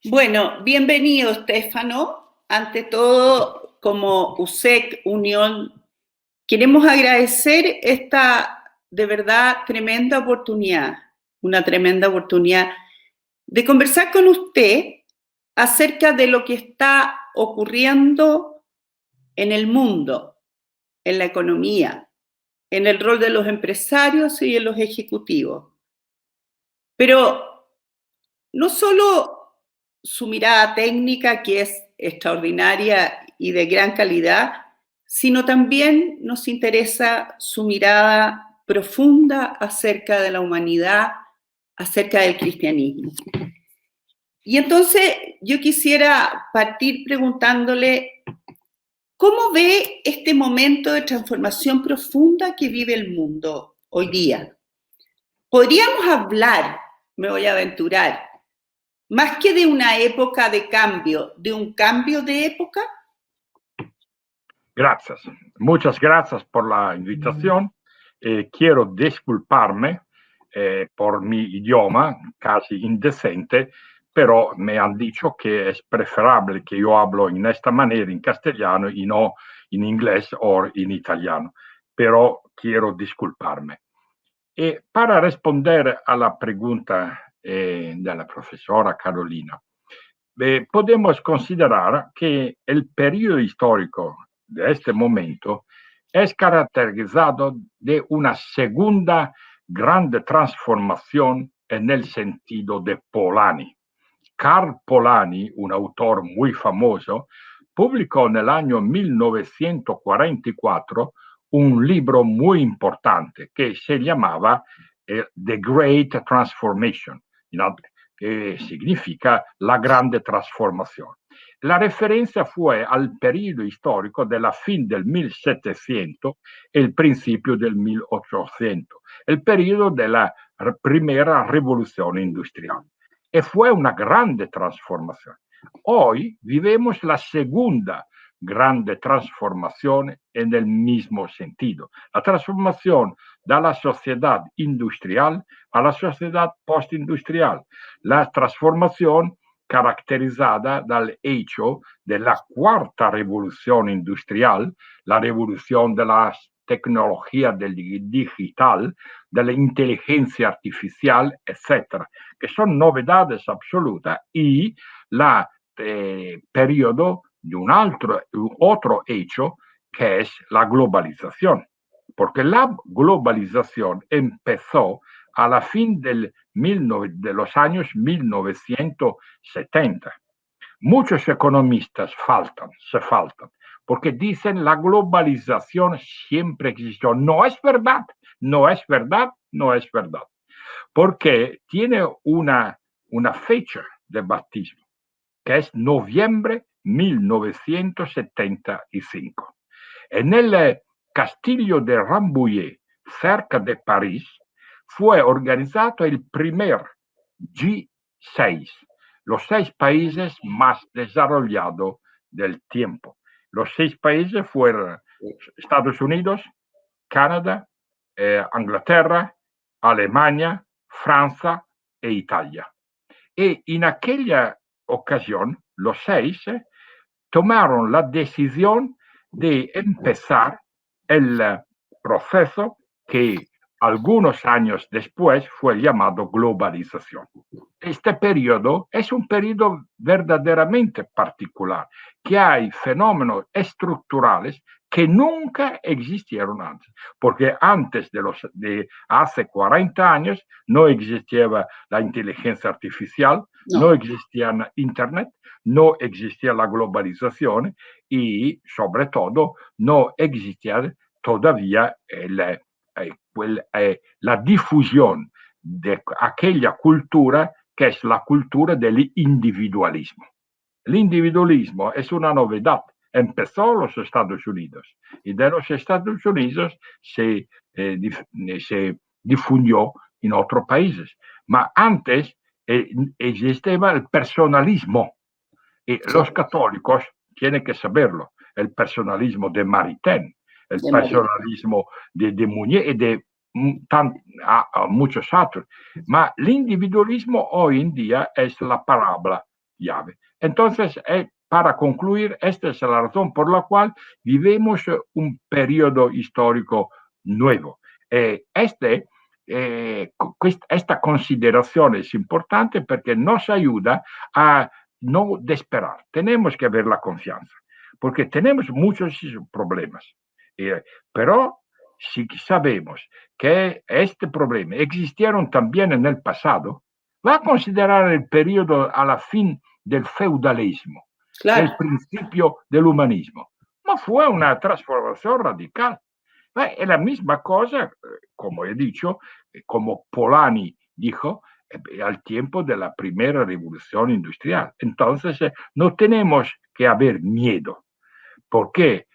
Bueno, bienvenido, Stefano. Ante todo, como USEC Unión, queremos agradecer esta de verdad tremenda oportunidad, una tremenda oportunidad de conversar con usted acerca de lo que está ocurriendo en el mundo, en la economía, en el rol de los empresarios y de los ejecutivos. Pero no solo su mirada técnica, que es extraordinaria y de gran calidad, sino también nos interesa su mirada profunda acerca de la humanidad, acerca del cristianismo. Y entonces yo quisiera partir preguntándole, ¿cómo ve este momento de transformación profunda que vive el mundo hoy día? Podríamos hablar, me voy a aventurar, más que de una época de cambio, de un cambio de época. Gracias. Muchas gracias por la invitación. Quiero disculparme por mi idioma casi indecente, pero me han dicho que es preferible que yo hablo en esta manera en castellano y no en inglés o en italiano, pero quiero disculparme. Para responder a la pregunta de la profesora Carolina, podemos considerar que el periodo histórico de este momento es caracterizado de una segunda grande transformación en el sentido de Polanyi. Karl Polanyi, un autor muy famoso, publicó en el año 1944 un libro muy importante que se llamaba The Great Transformation, que significa la grande transformación. La referencia fue al periodo histórico de la fin del 1700 y el principio del 1800, el periodo de la primera revolución industrial. Y fue una grande transformación. Hoy vivimos la segunda grande transformación en el mismo sentido, la transformación de la sociedad industrial a la sociedad postindustrial, la transformación caracterizada dal hecho de la cuarta revolución industrial, la revolución de las tecnologías del digital, de la inteligencia artificial, etcétera, que son novedades absolutas, y la periodo de un otro hecho que es la globalización. Porque la globalización empezó a la fin de los años 1970. Muchos economistas se faltan, porque dicen la globalización siempre existió. No es verdad, no es verdad, no es verdad. Porque tiene una fecha de bautismo, que es noviembre 1975. En el castillo de Rambouillet, cerca de París, fue organizado el primer G6, los 6 países más desarrollados del tiempo. Los 6 países fueron Estados Unidos, Canadá, Inglaterra, Alemania, Francia e Italia. Y en aquella ocasión, los 6 tomaron la decisión de empezar el proceso que algunos años después fue llamado globalización. Este periodo es un periodo verdaderamente particular, que hay fenómenos estructurales que nunca existieron antes, porque antes de hace 40 años no existía la inteligencia artificial, no existía Internet, no existía la globalización y, sobre todo, no existía todavía la difusión de aquella cultura que es la cultura del individualismo. El individualismo es una novedad. Empezó en los Estados Unidos y de los Estados Unidos se difundió en otros países. Pero antes existía el personalismo. Y los católicos tienen que saberlo. El personalismo de Maritain, el personalismo de Mounier y de muchos otros. Pero el individualismo hoy en día es la palabra llave. Entonces, para concluir, esta es la razón por la cual vivimos un periodo histórico nuevo. Esta consideración es importante porque nos ayuda a no desesperar. Tenemos que ver la confianza, porque tenemos muchos problemas. Pero si sabemos que este problema existieron también en el pasado, va a considerar el periodo a la fin del feudalismo, Claro. el principio del humanismo. No fue una transformación radical. Es la misma cosa, como he dicho, como Polanyi dijo, al tiempo de la primera revolución industrial. Entonces, no tenemos que haber miedo, porque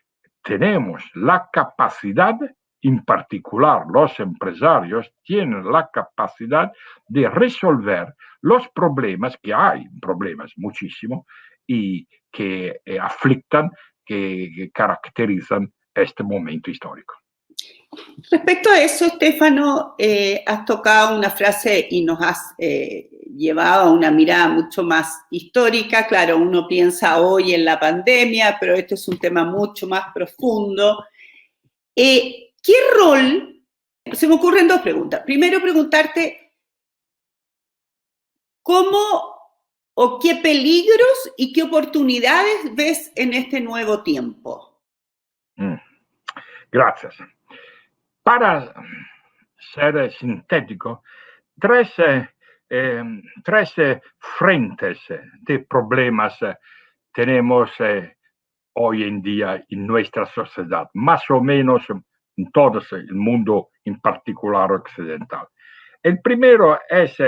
tenemos la capacidad, en particular los empresarios tienen la capacidad de resolver los problemas que hay, problemas muchísimos, y que aflictan, que caracterizan este momento histórico. Respecto a eso, Stefano, has tocado una frase y nos has llevado a una mirada mucho más histórica. Claro, uno piensa hoy en la pandemia, pero este es un tema mucho más profundo. ¿Qué rol? Se me ocurren dos preguntas. Primero, preguntarte cómo o qué peligros y qué oportunidades ves en este nuevo tiempo. Gracias. Para ser sintético, tres frentes de problemas tenemos hoy en día en nuestra sociedad, más o menos en todo el mundo, en particular occidental. El primero es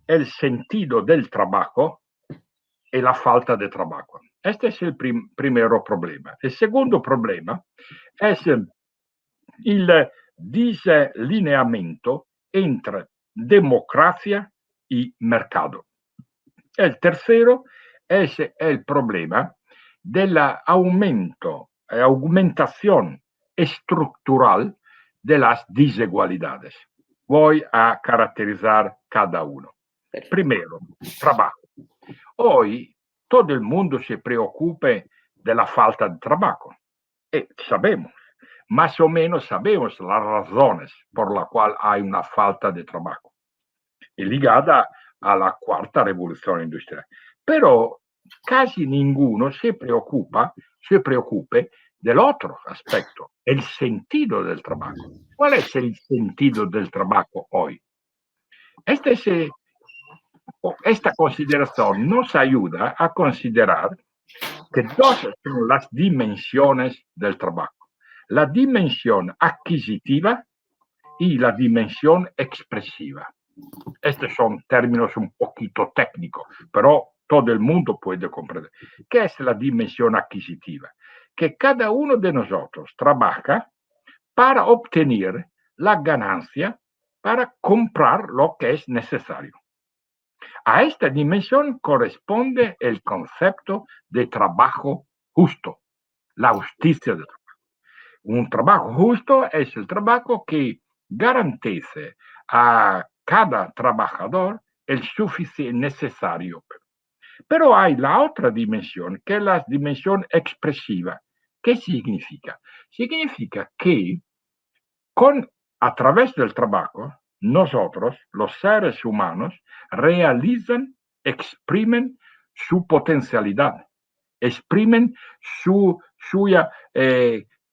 el sentido del trabajo y la falta de trabajo. Este es el primer problema. El segundo problema es el deslineamiento entre democracia y mercado. El tercero es el problema de la aumentación estructural de las desigualdades. Voy a caracterizar cada uno. Perfecto. Primero, trabajo. Hoy todo el mundo se preocupa de la falta de trabajo. Sabemos, más o menos sabemos las razones por las cuales hay una falta de trabajo, ligada a la cuarta revolución industrial. Pero casi ninguno se preocupa del otro aspecto, el sentido del trabajo. ¿Cuál es el sentido del trabajo hoy? Esta consideración nos ayuda a considerar que dos son las dimensiones del trabajo. La dimensión adquisitiva y la dimensión expresiva. Estos son términos un poquito técnicos, pero todo el mundo puede comprender. ¿Qué es la dimensión adquisitiva? Que cada uno de nosotros trabaja para obtener la ganancia para comprar lo que es necesario. A esta dimensión corresponde el concepto de trabajo justo, la justicia del trabajo. Un trabajo justo es el trabajo que garantice a cada trabajador el suficiente necesario. Pero hay la otra dimensión, que es la dimensión expresiva. ¿Qué significa? Significa que a través del trabajo, nosotros, los seres humanos, exprimen su potencialidad, exprimen suya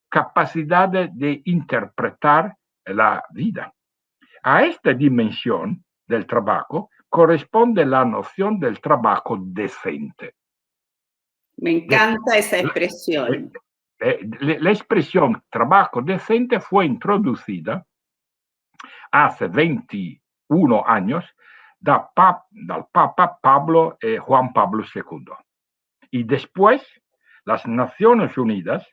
capacidad de interpretar la vida. A esta dimensión del trabajo corresponde la noción del trabajo decente. Me encanta esa expresión. La expresión trabajo decente fue introducida hace 21 años dal Papa Juan Pablo II. Y después las Naciones Unidas,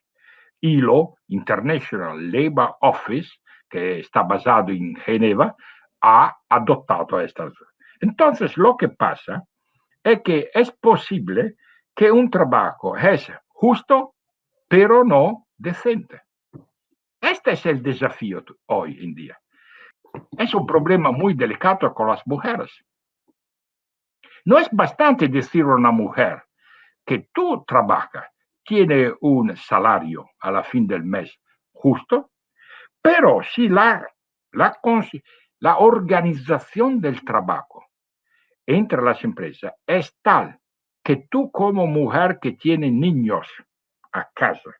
ILO, International Labour Office, que está basado en Ginebra, ha adoptado estas. Entonces, lo que pasa es que es posible que un trabajo es justo, pero no decente. Este es el desafío hoy en día. Es un problema muy delicado con las mujeres. No es bastante decirle a una mujer que tú trabajas, tiene un salario a la fin del mes justo, pero si la organización del trabajo entre las empresas es tal que tú como mujer que tiene niños a casa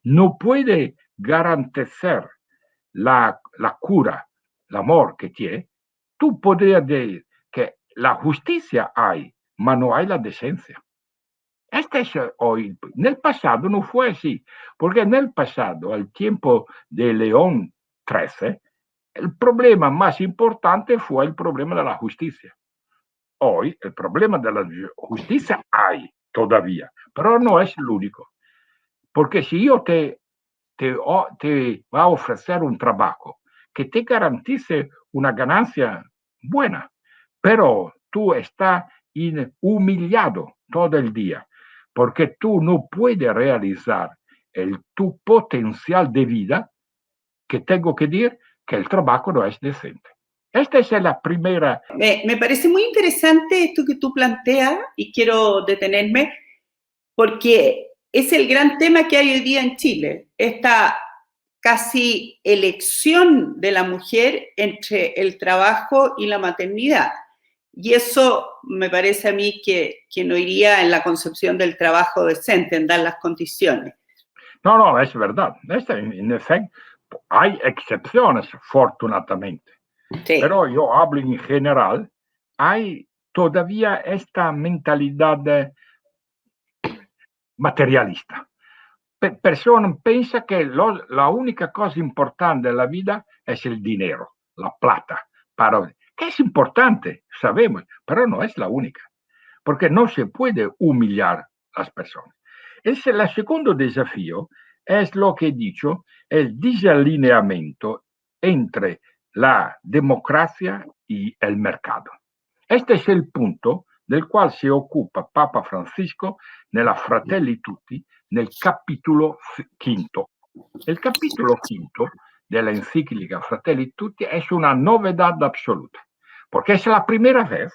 no puede garantizar la cura, el amor que tiene, tú podrías decir que la justicia hay, pero no hay la decencia. Este es hoy. En el pasado no fue así, porque en el pasado, al tiempo de León XIII, el problema más importante fue el problema de la justicia. Hoy el problema de la justicia hay todavía, pero no es el único. Porque si yo te va a ofrecer un trabajo que te garantice una ganancia buena, pero tú estás humillado todo el día porque tú no puedes realizar tu potencial de vida, que tengo que decir que el trabajo no es decente. Esta es la primera. Me parece muy interesante esto que tú planteas y quiero detenerme porque es el gran tema que hay hoy día en Chile, esta casi elección de la mujer entre el trabajo y la maternidad. Y eso me parece a mí que no iría en la concepción del trabajo decente, en dar las condiciones. No, es verdad. En efecto, hay excepciones, afortunadamente. Sí. Pero yo hablo en general, hay todavía esta mentalidad materialista. Persona piensa que la única cosa importante de la vida es el dinero, la plata, que es importante, sabemos, pero no es la única, porque no se puede humillar a las personas. El segundo desafío es lo que he dicho, el desalineamiento entre la democracia y el mercado. Este es el punto del cual se ocupa Papa Francisco nella Fratelli Tutti nel capítulo quinto. El capítulo quinto de la encíclica Fratelli Tutti es una novedad absoluta, porque es la primera vez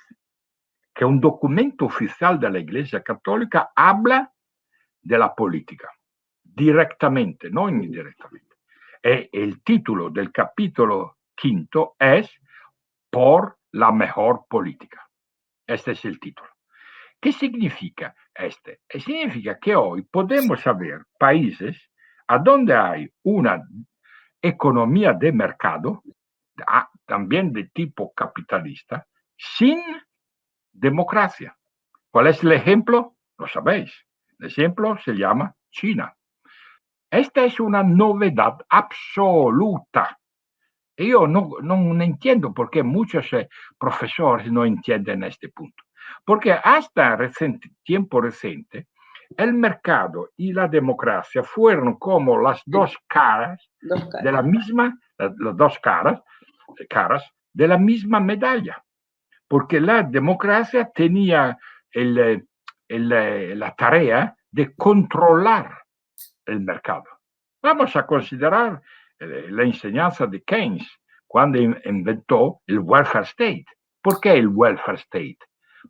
que un documento oficial de la Iglesia Católica habla de la política, directamente, no indirectamente. El título del capítulo quinto es Por la mejor política. Este es el título. ¿Qué significa este? Significa que hoy podemos saber países a donde hay una economía de mercado, también de tipo capitalista, sin democracia. ¿Cuál es el ejemplo? Lo sabéis. El ejemplo se llama China. Esta es una novedad absoluta. Yo no entiendo por qué muchos profesores no entienden este punto. Porque hasta tiempo reciente, el mercado y la democracia fueron como las dos caras de la misma, las dos caras de la misma medalla. Porque la democracia tenía la tarea de controlar el mercado. Vamos a considerar la enseñanza de Keynes cuando inventó el welfare state. ¿Por qué el welfare state?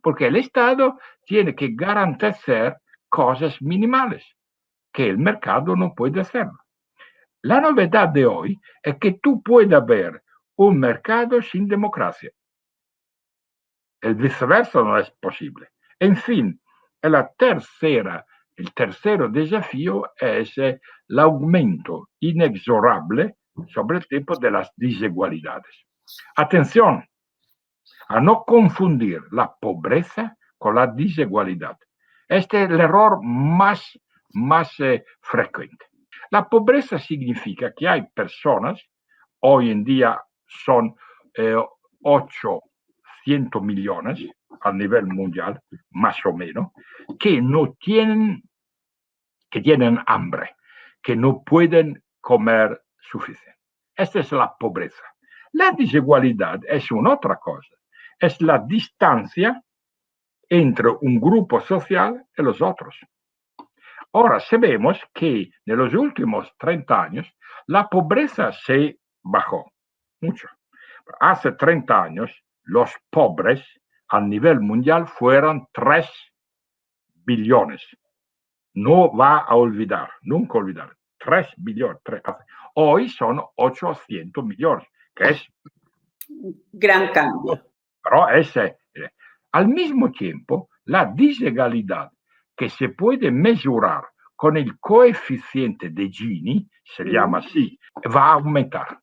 Porque el Estado tiene que garantizar cosas minimales que el mercado no puede hacer. La novedad de hoy es que tú puedes ver un mercado sin democracia. El viceversa no es posible. En fin, el tercer desafío es el aumento inexorable sobre el tipo de las desigualdades. Atención a no confundir la pobreza con la desigualdad. Este es el error más frecuente. La pobreza significa que hay personas, hoy en día son 800 millones a nivel mundial, más o menos, que tienen hambre, que no pueden comer suficiente. Esta es la pobreza. La desigualdad es una otra cosa, es la distancia entre un grupo social y los otros. Ahora sabemos que en los últimos 30 años la pobreza se bajó mucho. Hace 30 años los pobres a nivel mundial fueran 3 billones. No va a olvidar, nunca olvidar. 3 billones. Hoy son 800 millones, que es gran cambio. Pero al mismo tiempo, la desigualdad que se puede mesurar con el coeficiente de Gini, se llama así, va a aumentar.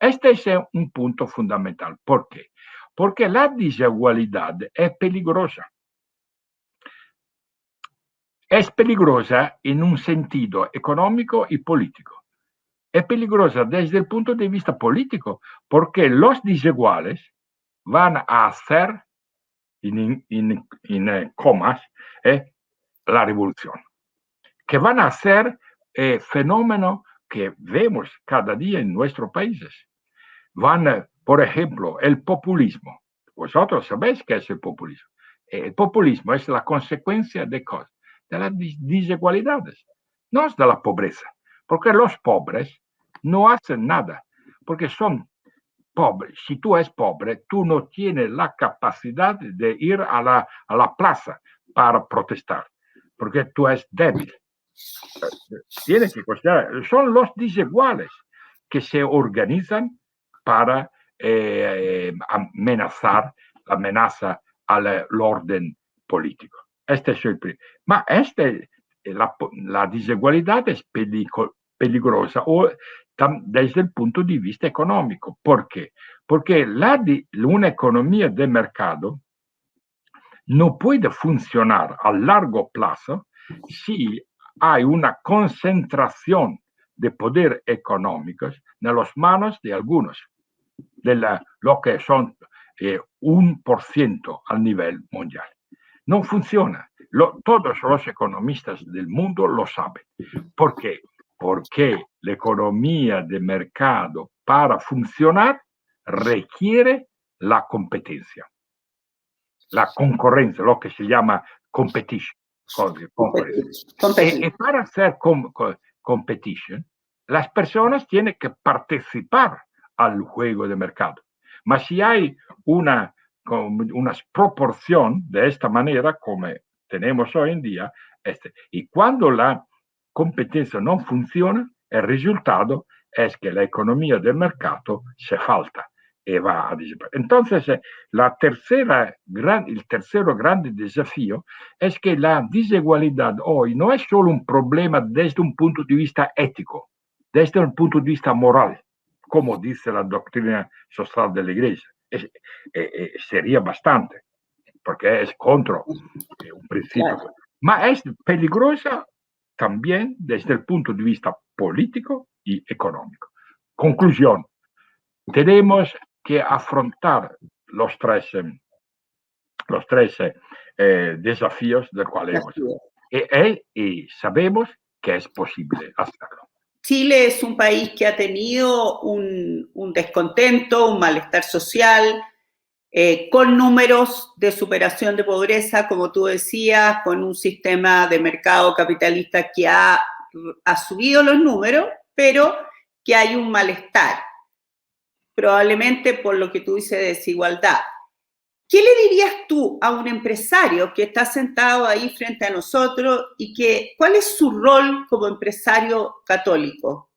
Este es un punto fundamental. ¿Por qué? Porque la desigualdad es peligrosa. Es peligrosa en un sentido económico y político. Es peligrosa desde el punto de vista político, porque los desiguales van a hacer, en comas, la revolución, que van a ser fenómenos que vemos cada día en nuestros países. Por ejemplo, el populismo. Vosotros sabéis qué es el populismo. El populismo es la consecuencia de cosas, de las desigualdades, no es de la pobreza, porque los pobres no hacen nada, porque son pobres. Si tú eres pobre, tú no tienes la capacidad de ir a la plaza para protestar, porque tú eres débil. Tienes que considerar, son los desiguales que se organizan para amenaza al orden político. Este es el Ma la desigualdad es peligrosa desde el punto de vista económico. ¿Por qué? Porque una economía de mercado no puede funcionar a largo plazo si hay una concentración de poder económicos en las manos de algunos, lo que son 1% a nivel mundial. No funciona. Todos los economistas del mundo lo saben. ¿Por qué? Porque la economía de mercado, para funcionar, requiere la competencia, la concurrencia, lo que se llama competition. Y para hacer competition, las personas tienen que participar al juego de mercado. Mas si hay una proporción de esta manera, como tenemos hoy en día, y cuando la competencia no funciona, el resultado es que la economía del mercado se falta y va a disminuir. Entonces, el tercero grande desafío es que la desigualdad hoy no es solo un problema desde un punto de vista ético, desde un punto de vista moral, como dice la doctrina social de la Iglesia. Sería bastante, porque es contra un principio. Claro. Pero es peligrosa también desde el punto de vista político y económico. Conclusión, tenemos que afrontar los tres desafíos del cual hemos. Y sabemos que es posible hacerlo. Chile es un país que ha tenido un descontento, un malestar social, con números de superación de pobreza, como tú decías, con un sistema de mercado capitalista que ha subido los números, pero que hay un malestar, probablemente por lo que tú dices de desigualdad. ¿Qué le dirías tú a un empresario que está sentado ahí frente a nosotros y cuál es su rol como empresario católico?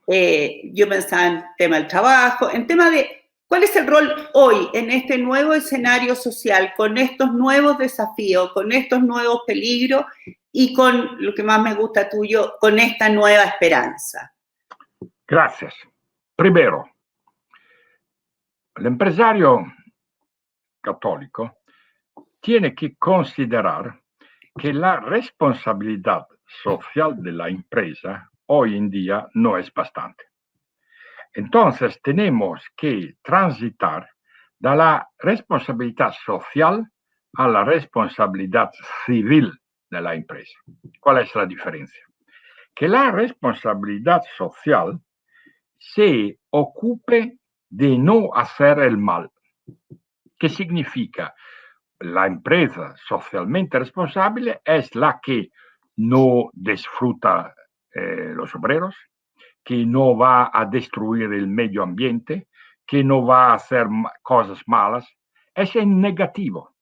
Yo pensaba en tema del trabajo, en tema de cuál es el rol hoy en este nuevo escenario social, con estos nuevos desafíos, con estos nuevos peligros y con lo que más me gusta tuyo, con esta nueva esperanza. Gracias. Primero, el empresario católico tiene que considerar que la responsabilidad social de la empresa hoy en día no es bastante. Entonces tenemos que transitar de la responsabilidad social a la responsabilidad civil de la empresa. ¿Cuál es la diferencia? Que la responsabilidad social se ocupe de no hacer el mal. ¿Qué significa? La empresa socialmente responsable es la que no disfruta los obreros, que no va a destruir el medio ambiente, que no va a hacer cosas malas. es en negativo.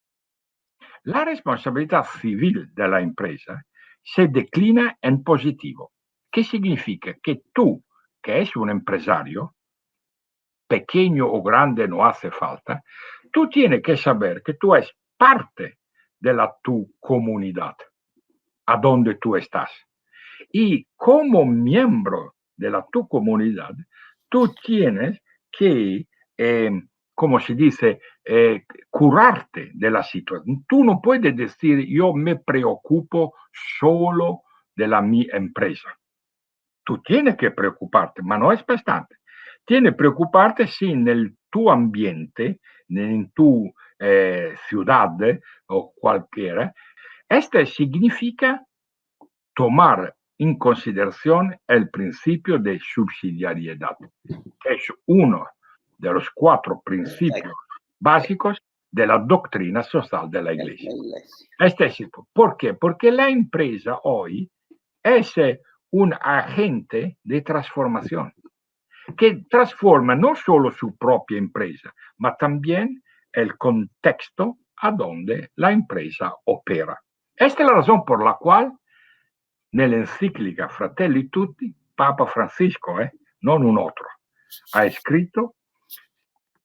La responsabilidad civil de la empresa se declina en positivo. ¿Qué significa? Que tú, que es un empresario, pequeño o grande no hace falta, tú tienes que saber que tú eres parte de tu comunidad, a donde tú estás. Y como miembro de tu comunidad, tú tienes que, como se dice, curarte de la situación. Tú no puedes decir, yo me preocupo solo de mi empresa. Tú tienes que preocuparte, pero no es bastante. Tienes que preocuparte si en tu ambiente, en tu ciudad o cualquiera. Este significa tomar en consideración el principio de subsidiariedad, que es uno de los 4 principios básicos de la doctrina social de la Iglesia. ¿Por qué? Porque la empresa hoy es un agente de transformación que transforma no solo su propia empresa, ma también el contexto a donde la empresa opera. Esta es la razón por la cual nell'enciclica Fratelli Tutti, Papa Francisco, non un otro, ha escrito: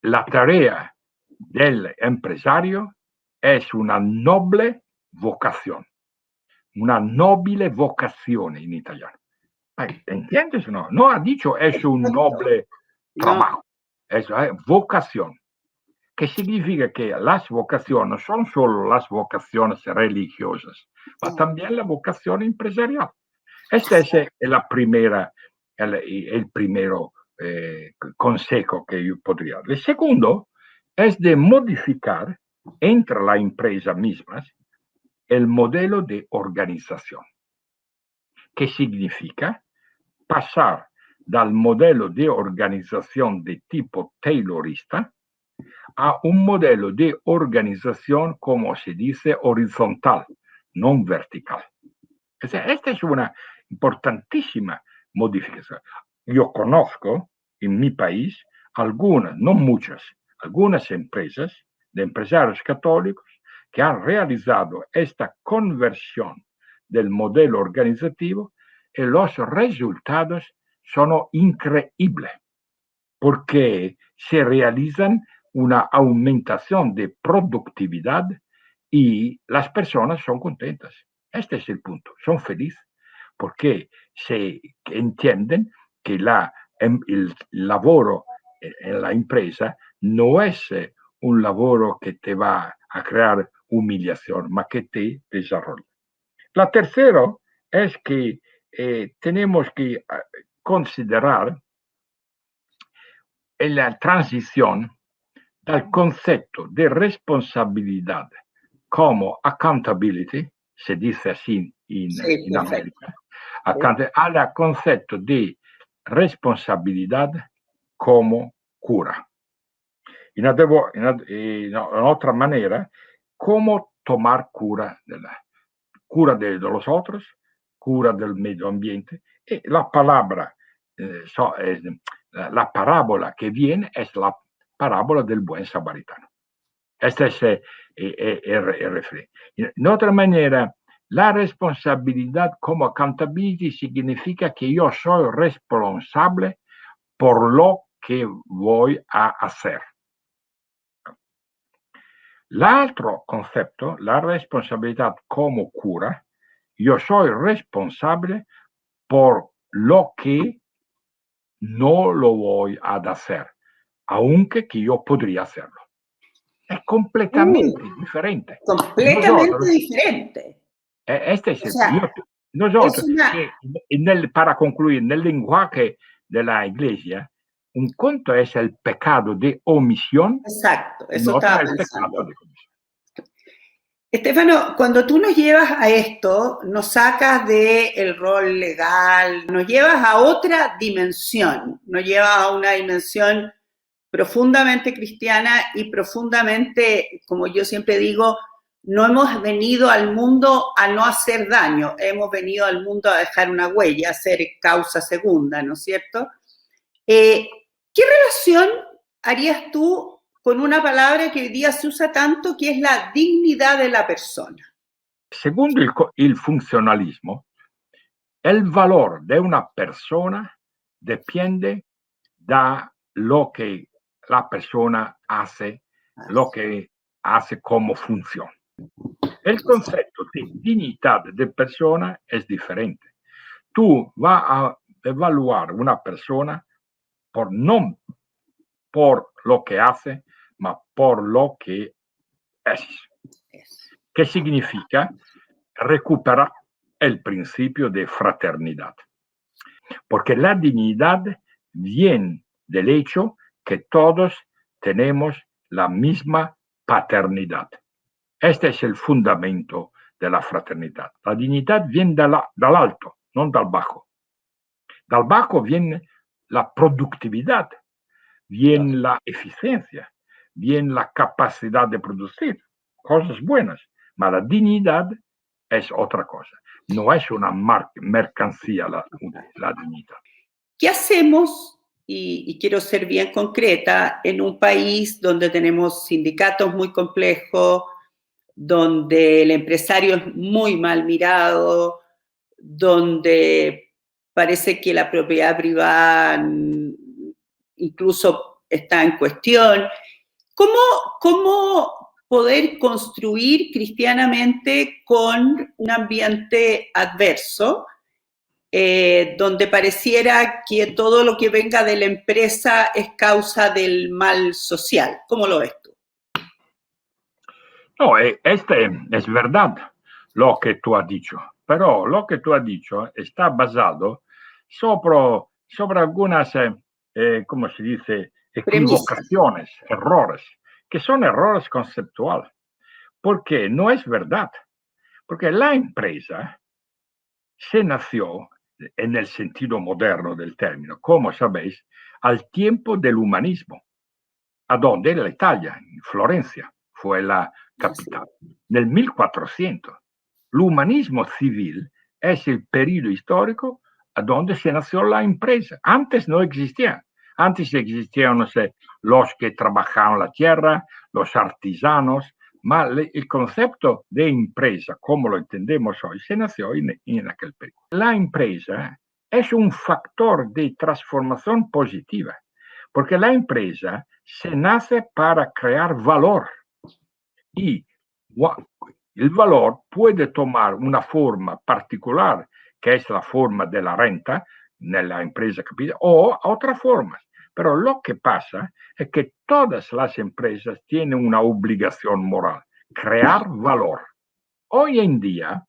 la tarea del empresario es una noble vocación, una nobile vocazione in italiano. ¿Entiendes o no? No ha dicho es un noble trabajo, es vocación. Que significa que las vocaciones no son solo las vocaciones religiosas, ma también la vocación empresarial. Este es el primero consejo que yo podría dar. El segundo es de modificar entre las empresas mismas el modelo de organización. ¿Qué significa? Pasar del modelo de organización de tipo taylorista a un modelo de organización, como se dice, horizontal, no vertical. Esta es una importantísima modificación. Yo conozco en mi país algunas, no muchas, algunas empresas de empresarios católicos que han realizado esta conversión del modelo organizativo y los resultados son increíbles porque se realizan una aumentación de productividad y las personas son contentas. Este es el punto, son felices porque se entienden que el laboro en la empresa no es un laboro que te va a crear humillación, mas que te desarrolla. La tercera es que tenemos que considerar la transición del concepto de responsabilidad como accountability, se dice así en América, al concepto de responsabilidad como cura. En otra manera, cómo tomar cura de los otros, cura del medio ambiente. Y la palabra, la parábola que viene es la parábola del buen samaritano. Este es el refrán. De otra manera, la responsabilidad como accountability significa que yo soy responsable por lo que voy a hacer. El otro concepto, la responsabilidad como cura, yo soy responsable por lo que no lo voy a hacer, aunque que yo podría hacerlo. Es completamente diferente. Completamente diferente. Este es nosotros, para concluir, en el lenguaje de la Iglesia, un conto es el pecado de omisión. Exacto, eso estaba pensando. Estefano, cuando tú nos llevas a esto, nos sacas del rol legal, nos llevas a otra dimensión, nos llevas a una dimensión profundamente cristiana y profundamente, como yo siempre digo, no hemos venido al mundo a no hacer daño, hemos venido al mundo a dejar una huella, a ser causa segunda, ¿no es cierto? ¿Qué relación harías tú con una palabra que hoy día se usa tanto, que es la dignidad de la persona. Secondo il funzionalismo, el valor de una persona depende da lo que la persona hace, lo que hace como funzione. El concepto di dignità de persona es diferente. Tú vas a evaluar una persona no por lo que hace, ma por lo que es. ¿Qué significa? Recuperar el principio de fraternidad. Porque la dignidad viene del hecho que todos tenemos la misma paternidad. Este es el fundamento de la fraternidad. La dignidad viene dall'alto, non dal bajo. Dal bajo viene la productividad, viene la eficiencia, viene la capacidad de producir cosas buenas, pero la dignidad es otra cosa. No es una mercancía la dignidad. ¿Qué hacemos? Y quiero ser bien concreta, en un país donde tenemos sindicatos muy complejos, donde el empresario es muy mal mirado, donde parece que la propiedad privada incluso está en cuestión. ¿Cómo poder construir cristianamente con un ambiente adverso, donde pareciera que todo lo que venga de la empresa es causa del mal social? ¿Cómo lo ves tú? No, es verdad lo que tú has dicho, pero lo que tú has dicho está basado sobre algunas, ¿cómo se dice? Equivocaciones, errores, que son errores conceptuales, porque no es verdad, porque la empresa se nació en el sentido moderno del término, como sabéis, al tiempo del humanismo, a donde la Italia, Florencia, fue la capital. Nel 1400, l'umanismo civil es el periodo histórico a donde se nació la empresa. Antes no existía. Antes existían, no sé, los que trabajaban la tierra, los artesanos, ma el concepto de empresa, como lo entendemos hoy, se nació en aquel periodo. La empresa es un factor de transformación positiva, porque la empresa se nace para crear valor y el valor puede tomar una forma particular, que es la forma de la renta en la empresa capital, o otras formas. Pero lo que pasa es que todas las empresas tienen una obligación moral, crear valor. Hoy en día,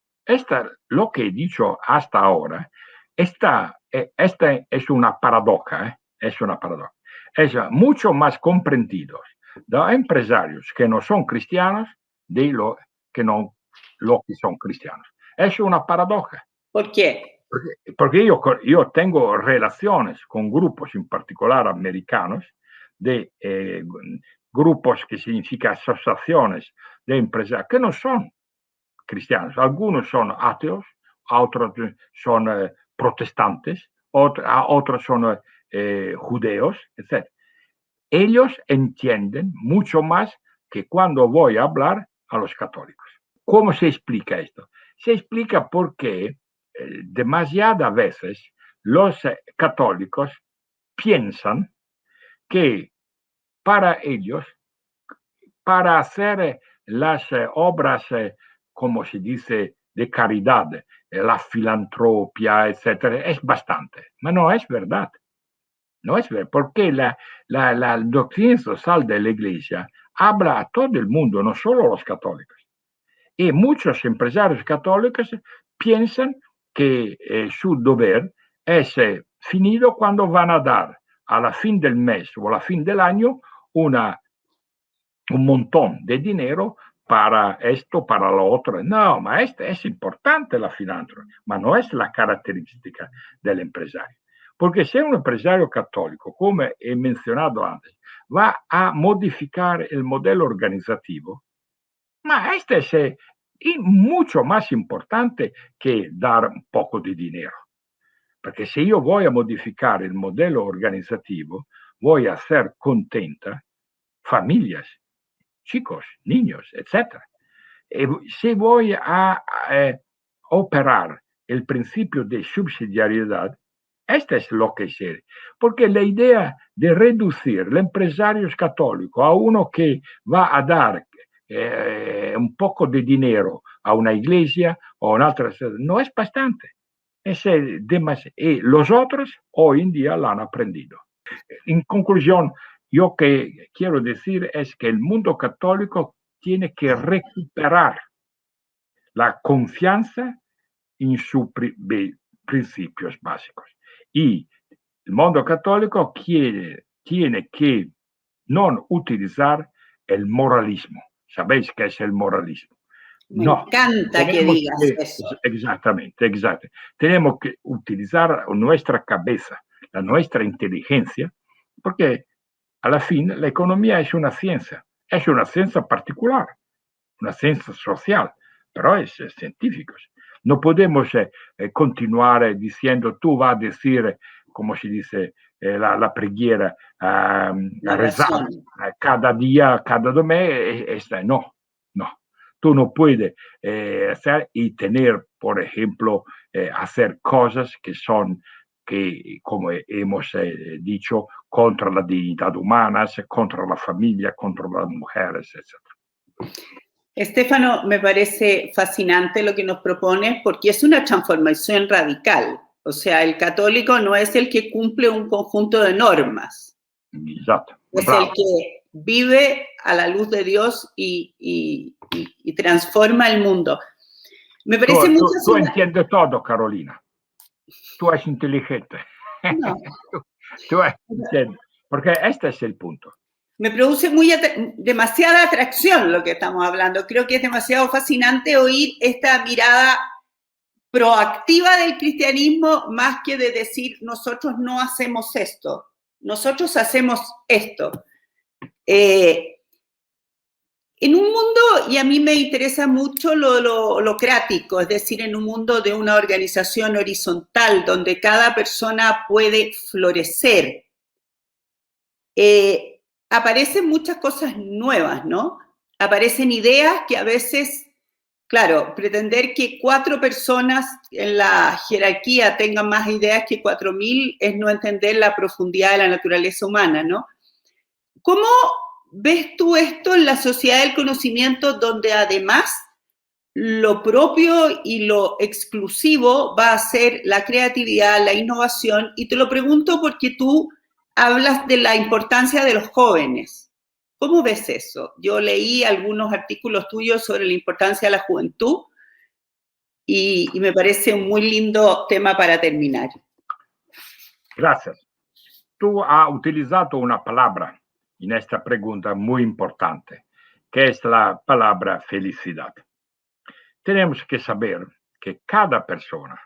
lo que he dicho hasta ahora, esta es una paradoja, es una paradoja. Es mucho más comprendido de empresarios que no son cristianos de lo que son cristianos. Es una paradoja. ¿Por qué? Porque yo tengo relaciones con grupos, en particular americanos, de grupos que significa asociaciones de empresarios que no son cristianos. Algunos son ateos, otros son protestantes, otros son judeos, etc. Ellos entienden mucho más que cuando voy a hablar a los católicos. ¿Cómo se explica esto? Se explica porque demasiadas veces los católicos piensan que para ellos, para hacer las obras, como se dice, de caridad, la filantropia, etcétera, es bastante. Pero no es verdad. No es verdad, porque la doctrina social de la Iglesia habla a todo el mundo, no solo a los católicos. Y muchos empresarios católicos piensan que su deber es finito cuando van a dar a la fin del mes o a la fin del año un montón de dinero para esto, para lo otro. No, ma es importante la filantropía, ma no es la característica del empresario. Porque si un empresario católico, como he mencionado antes, va a modificar el modelo organizativo, ma este es mucho más importante que dar un poco de dinero. Porque si yo voy a modificar el modelo organizativo, voy a hacer contenta familias, chicos, niños, etc. Si voy a operar el principio de subsidiariedad, este es lo que sé, porque la idea de reducir el empresario católico a uno que va a dar un poco de dinero a una iglesia o a un'altra no es bastante. Y los otros hoy en día lo han aprendido. En conclusión, yo que quiero decir es que el mundo católico tiene que recuperar la confianza en sus principios básicos. Y el mundo católico tiene que no utilizar el moralismo. ¿Sabéis qué es el moralismo? Me encanta que digas eso. Exactamente. Tenemos que utilizar nuestra cabeza, nuestra inteligencia, porque a la fin la economía es una ciencia particular, una ciencia social, pero es científica. No podemos continuar diciendo, tú vas a decir, como se dice, la preghiera, a rezar cada día, cada domingo. No. Tú no puedes hacer y tener, por ejemplo, hacer cosas que son, como hemos dicho, contra la dignidad humana, contra la familia, contra las mujeres, etc. Stefano, me parece fascinante lo que nos propones porque es una transformación radical. O sea, el católico no es el que cumple un conjunto de normas. Exacto. Es el que vive a la luz de Dios y transforma el mundo. Me parece tú entiendes todo, Carolina. Tú eres inteligente. No. tú entiendes. Porque este es el punto. Me produce demasiada atracción lo que estamos hablando. Creo que es demasiado fascinante oír esta mirada proactiva del cristianismo más que de decir nosotros no hacemos esto, nosotros hacemos esto. En un mundo, y a mí me interesa mucho lo crático, es decir, en un mundo de una organización horizontal donde cada persona puede florecer, aparecen muchas cosas nuevas, ¿no? Aparecen ideas que a veces, claro, pretender que 4 personas en la jerarquía tengan más ideas que 4.000 es no entender la profundidad de la naturaleza humana, ¿no? ¿Cómo ves tú esto en la sociedad del conocimiento donde además lo propio y lo exclusivo va a ser la creatividad, la innovación? Y te lo pregunto porque tú hablas de la importancia de los jóvenes. ¿Cómo ves eso? Yo leí algunos artículos tuyos sobre la importancia de la juventud y me parece un muy lindo tema para terminar. Gracias. Tú has utilizado una palabra en esta pregunta muy importante, que es la palabra felicidad. Tenemos que saber que cada persona,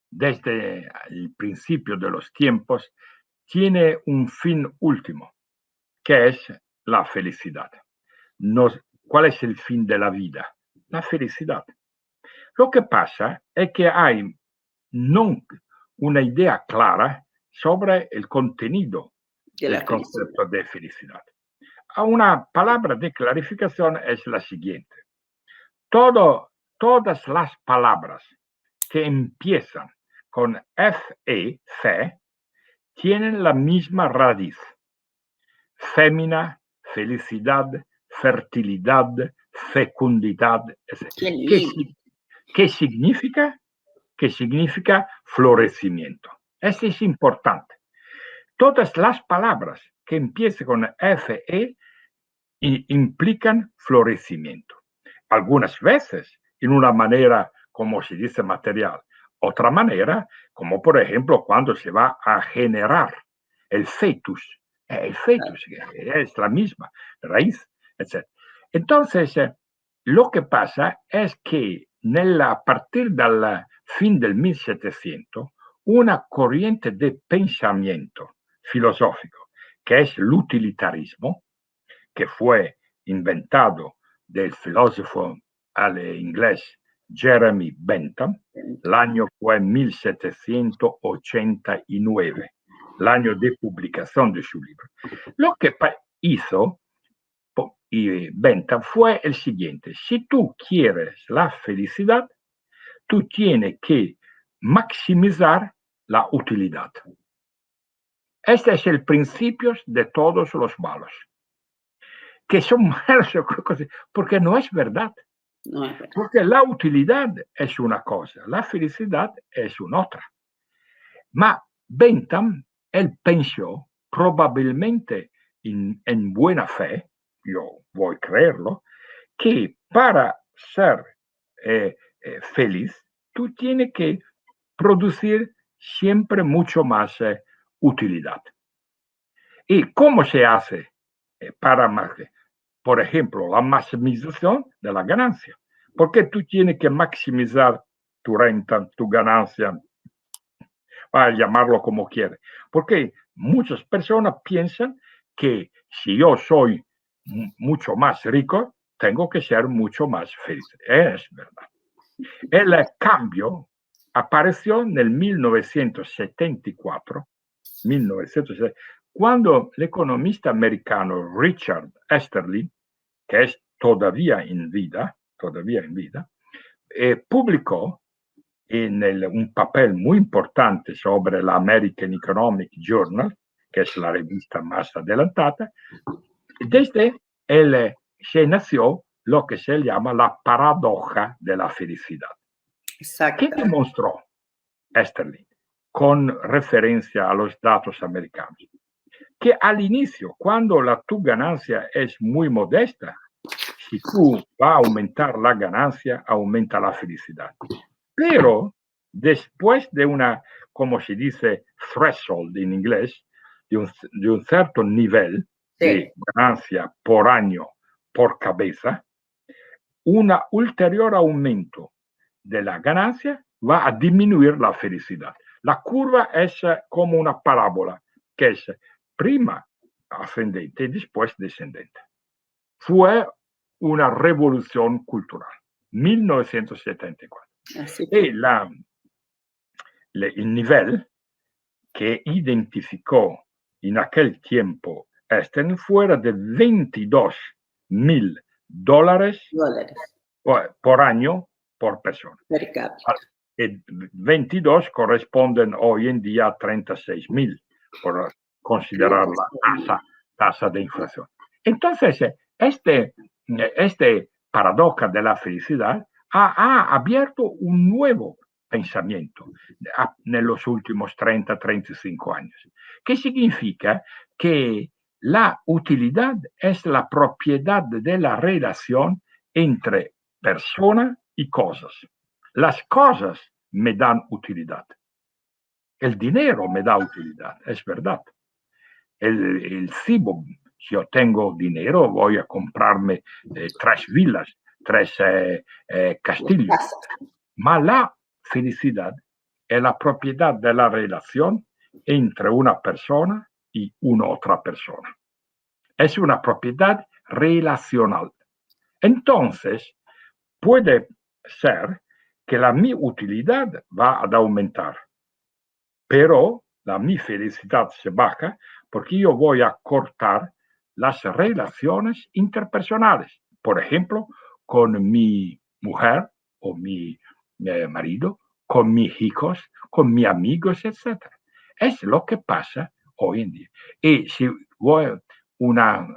desde el principio de los tiempos, tiene un fin último, que es la felicidad. ¿Cuál es el fin de la vida? La felicidad. Lo que pasa es que hay no una idea clara sobre el contenido del concepto de felicidad. Una palabra de clarificación es la siguiente. Todas las palabras que empiezan con fe, fe, tienen la misma raíz. Fémina, felicidad, fertilidad, fecundidad. ¿Qué significa? Que significa florecimiento. Eso es importante. Todas las palabras que empiezan con FE implican florecimiento. Algunas veces en una manera, como se dice, material. Otra manera, como por ejemplo cuando se va a generar el fetus. El fetus es la misma raíz, etc. Entonces, lo que pasa es que a partir del fin del 1700, una corriente de pensamiento filosófico, que es el utilitarismo, que fue inventado del filósofo inglés Jeremy Bentham, el año fue 1789, el año de publicación de su libro. hizo y Bentham fue el siguiente: si tú quieres la felicidad, tú tienes que maximizar la utilidad. Este es el principio de todos los malos, que son malos porque no es verdad. No es verdad. Porque la utilidad es una cosa, la felicidad es una otra. Ma Bentham, él pensó, probablemente en buena fe, yo voy a creerlo, que para ser feliz, tú tienes que producir siempre mucho más utilidad. ¿Y cómo se hace para más? Por ejemplo, la maximización de la ganancia. ¿Por qué tú tienes que maximizar tu renta, tu ganancia? A llamarlo como quieres. Porque muchas personas piensan que si yo soy mucho más rico, tengo que ser mucho más feliz. Es verdad. El cambio apareció en el 1974, cuando el economista americano Richard Easterly, que es todavía en vida, publicó un papel muy importante sobre la American Economic Journal, que es la revista más adelantada. Desde él se nació lo que se llama la paradoja de la felicidad. Exacto. ¿Qué demostró Easterly con referencia a los datos americanos? Que al inicio, cuando tu ganancia es muy modesta, si tú vas a aumentar la ganancia, aumenta la felicidad. Pero después de una, como se dice, threshold en inglés, de un cierto nivel de ganancia por año, por cabeza, un ulterior aumento de la ganancia va a disminuir la felicidad. La curva es como una parábola, que es prima ascendente y después descendente. Fue una revolución cultural, 1974. Y el nivel que identificó en aquel tiempo Stern fuera de $22,000 por año por persona. Per capita. 22 corresponden hoy en día a 36,000, por considerar la tasa de inflación. Entonces, este paradoja de la felicidad ha abierto un nuevo pensamiento en los últimos 30, 35 años, que significa que la utilidad es la propiedad de la relación entre persona y cosas. Las cosas me dan utilidad. El dinero me da utilidad, es verdad. El cibo, si yo tengo dinero, voy a comprarme 3 villas, 3 castillos. Ma la felicidad es la propiedad de la relación entre una persona y una otra persona. Es una propiedad relacional. Entonces, puede ser que mi utilidad va a aumentar, pero mi felicidad se baja porque yo voy a cortar las relaciones interpersonales, por ejemplo, con mi mujer o mi marido, con mis hijos, con mis amigos, etc. Es lo que pasa hoy en día. Y si voy una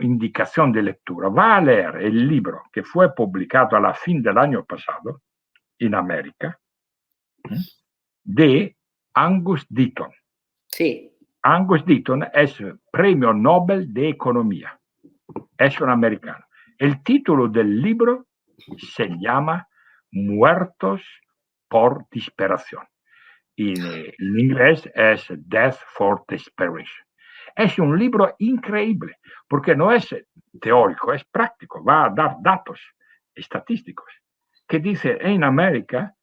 indicación de lectura, va a leer el libro que fue publicado a la fin del año pasado en América, de Angus Deaton. Sí. Angus Deaton es premio Nobel de Economía. Es un americano. El título del libro se llama Muertos por Desesperación. En inglés es Death for Desperation. Es un libro increíble porque no es teórico, es práctico. Va a dar datos estadísticos que dice en América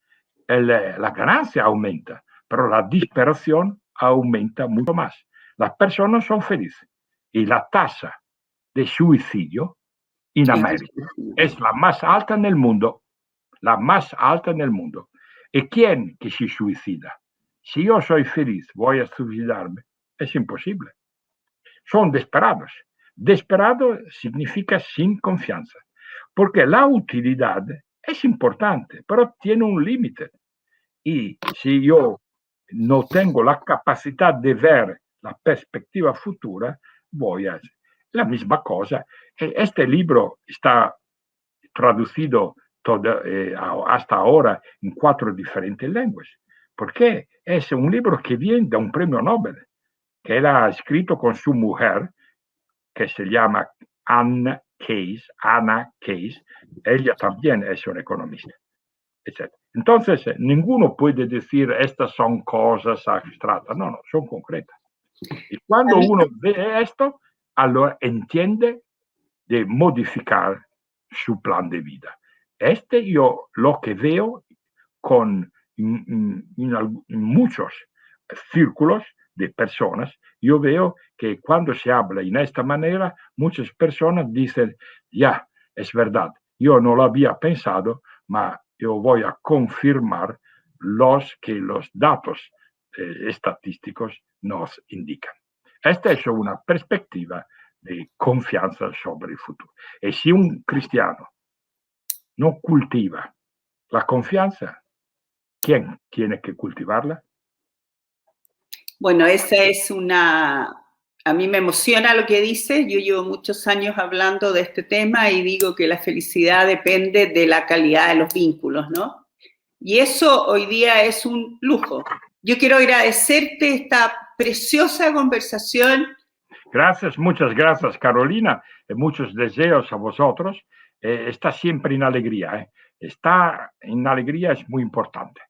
la ganancia aumenta, pero la desesperación aumenta mucho más. Las personas son felices y la tasa de suicidio en América es la más alta en el mundo, la más alta en el mundo. ¿Y quién que se suicida? Si yo soy feliz, voy a suicidarme, es imposible. son desesperados. Desesperado significa sin confianza, porque la utilidad es importante, pero tiene un límite. Y si yo no tengo la capacidad de ver la perspectiva futura, voy a hacer la misma cosa. Este libro está traducido hasta ahora en 4 diferentes lenguas, porque es un libro que viene de un premio Nobel, que él ha escrito con su mujer, que se llama Anna Case. Ella también es una economista, etc. Entonces, ninguno puede decir estas son cosas abstractas. No, son concretas. Y cuando uno ve esto, allora entiende de modificar su plan de vida. Yo lo que veo en muchos círculos de personas, yo veo que cuando se habla en esta manera, muchas personas dicen, ya, es verdad, yo no lo había pensado, pero yo voy a confirmar que los datos estadísticos nos indican. Esta es una perspectiva de confianza sobre el futuro. Y si un cristiano no cultiva la confianza, ¿quién tiene que cultivarla? Bueno, esa es a mí me emociona lo que dices. Yo llevo muchos años hablando de este tema y digo que la felicidad depende de la calidad de los vínculos, ¿no? Y eso hoy día es un lujo. Yo quiero agradecerte esta preciosa conversación. Gracias, muchas gracias, Carolina. Muchos deseos a vosotros. Está siempre en alegría. Está en alegría es muy importante.